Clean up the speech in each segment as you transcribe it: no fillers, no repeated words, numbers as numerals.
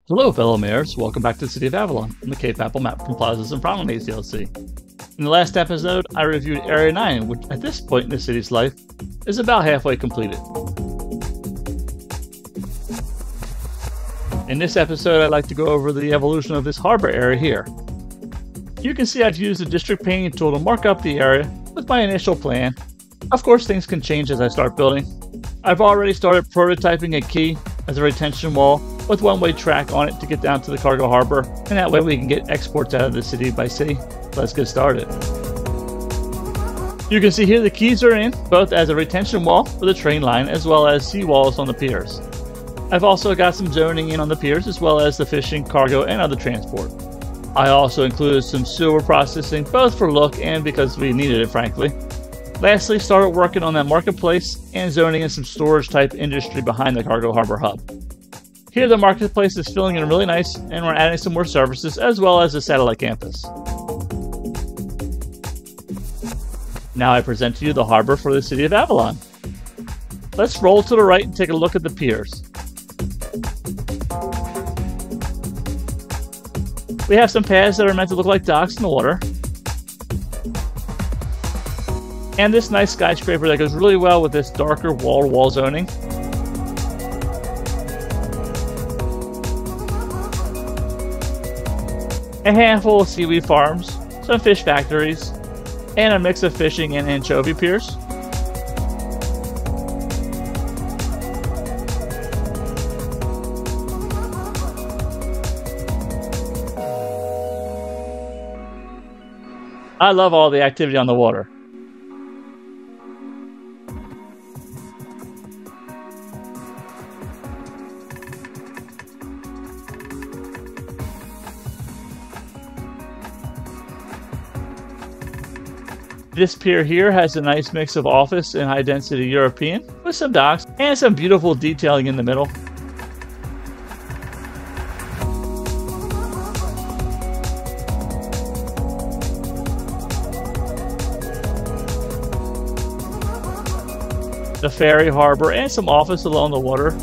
Hello fellow mayors, welcome back to the city of Avalon on the Cape Apple map from Plazas and Promenades DLC. In the last episode, I reviewed Area 9, which at this point in the city's life is about halfway completed. In this episode, I'd like to go over the evolution of this harbor area here. You can see I've used the district painting tool to mark up the area with my initial plan. Of course, things can change as I start building. I've already started prototyping a quay as a retention wall with one-way track on it to get down to the cargo harbor, and that way we can get exports out of the city by sea. Let's get started. You can see here the quays are in, both as a retention wall for the train line as well as seawalls on the piers. I've also got some zoning in on the piers as well as the fishing, cargo, and other transport. I also included some sewer processing, both for look and because we needed it, frankly. Lastly, started working on that marketplace and zoning in some storage type industry behind the cargo harbor hub. Here the marketplace is filling in really nice, and we're adding some more services as well as a satellite campus. Now I present to you the harbor for the city of Avalon. Let's roll to the right and take a look at the piers. We have some paths that are meant to look like docks in the water. And this nice skyscraper that goes really well with this darker wall-to-wall zoning. A handful of seaweed farms, some fish factories, and a mix of fishing and anchovy piers. I love all the activity on the water. This pier here has a nice mix of office and high-density European with some docks and some beautiful detailing in the middle. The ferry harbor and some office along the water.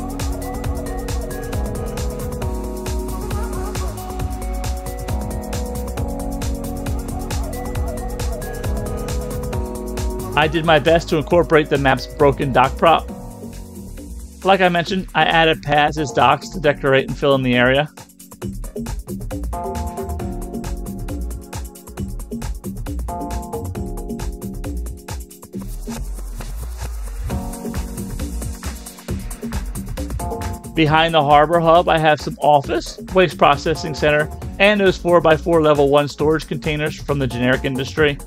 I did my best to incorporate the map's broken dock prop. Like I mentioned, I added paths as docks to decorate and fill in the area. Behind the harbor hub, I have some office, waste processing center, and those 4x4 level 1 storage containers from the generic industry.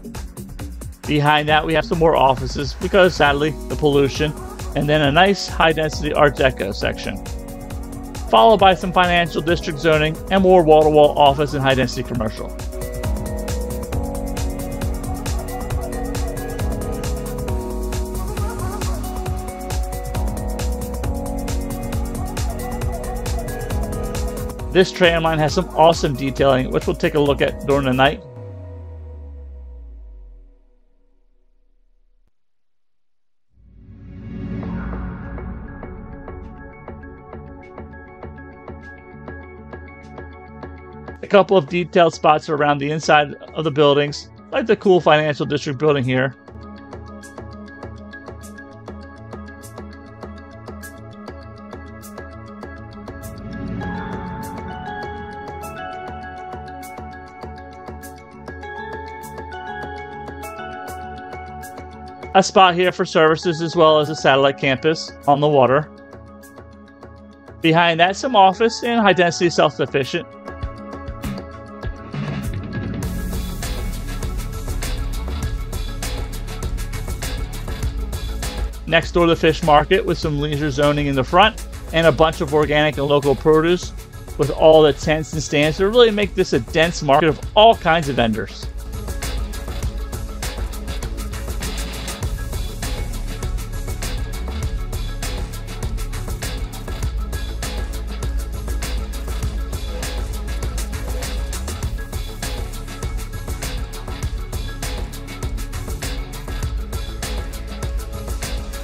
Behind that, we have some more offices because, sadly, the pollution, and then a nice high-density Art Deco section, followed by some financial district zoning and more wall-to-wall office and high-density commercial. This tram line has some awesome detailing, which we'll take a look at during the night. A couple of detailed spots around the inside of the buildings, like the cool financial district building here. A spot here for services as well as a satellite campus on the water. Behind that, some office and high-density self-sufficient. Next door, the fish market with some leisure zoning in the front and a bunch of organic and local produce with all the tents and stands to really make this a dense market of all kinds of vendors.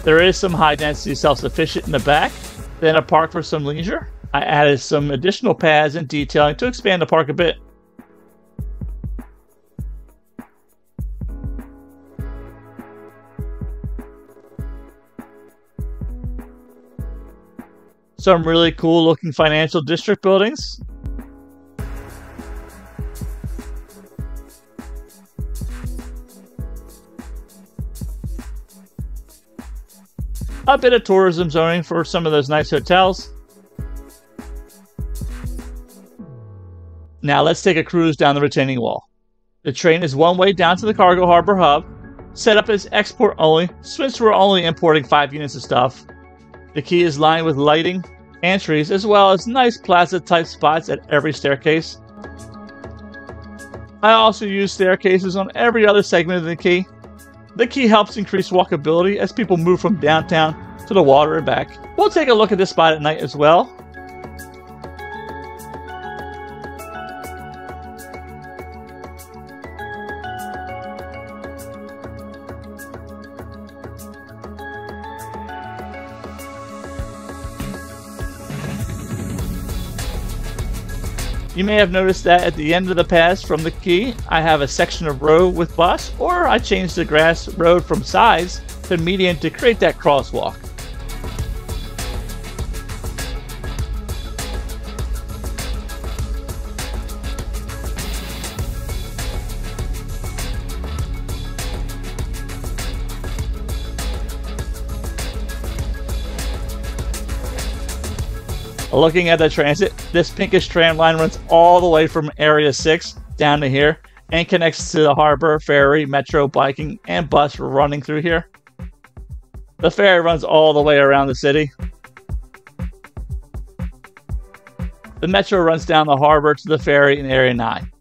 There is some high-density self-sufficient in the back, then a park for some leisure. I added some additional paths and detailing to expand the park a bit. Some really cool looking financial district buildings. A bit of tourism zoning for some of those nice hotels. Now let's take a cruise down the retaining wall. The train is one way down to the cargo harbor hub, set up as export only, since we're only importing 5 units of stuff. The quay is lined with lighting and trees, as well as nice plaza type spots at every staircase. I also use staircases on every other segment of the quay. The quay helps increase walkability as people move from downtown to the water and back. We'll take a look at this spot at night as well. You may have noticed that at the end of the pass from the quay, I have a section of road with bus, or I changed the grass road from sides to median to create that crosswalk. Looking at the transit, this pinkish tram line runs all the way from Area 6 down to here and connects to the harbor, ferry, metro, biking, and bus running through here. The ferry runs all the way around the city. The metro runs down the harbor to the ferry in Area 9.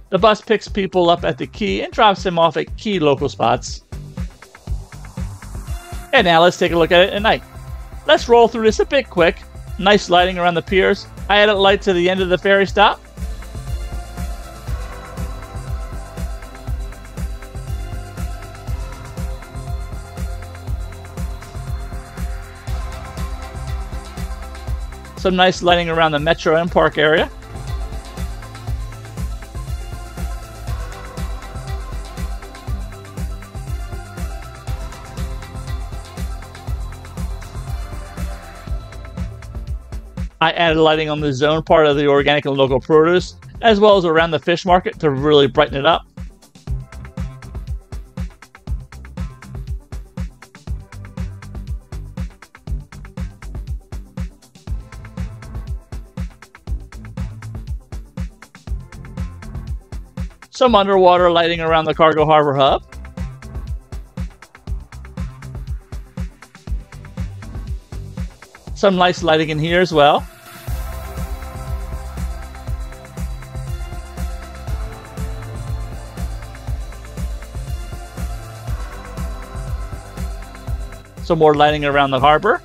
The bus picks people up at the quay and drops them off at key local spots. And now let's take a look at it at night. Let's roll through this a bit quick. Nice lighting around the piers. I added light to the end of the ferry stop. Some nice lighting around the metro and park area. I added lighting on the zone part of the organic and local produce, as well as around the fish market to really brighten it up. Some underwater lighting around the cargo harbor hub. Some nice lighting in here as well. Some more lighting around the harbor.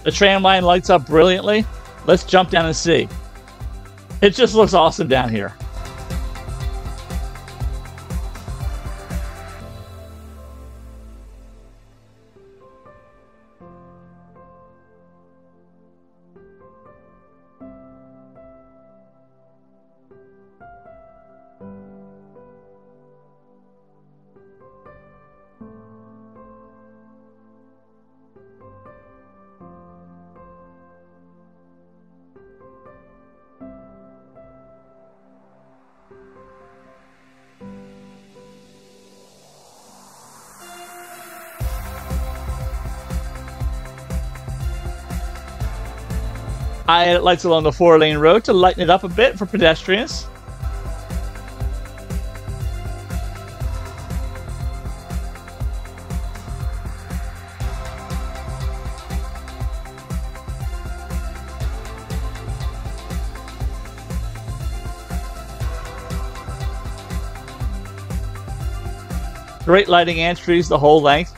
The tram line lights up brilliantly. Let's jump down and see. It just looks awesome down here. I added lights along the 4-lane road to lighten it up a bit for pedestrians. Great lighting and trees the whole length.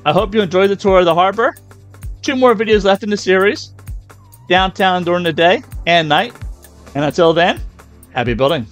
I hope you enjoyed the tour of the harbor. 2 more videos left in the series. Downtown during the day and night. And until then, happy building.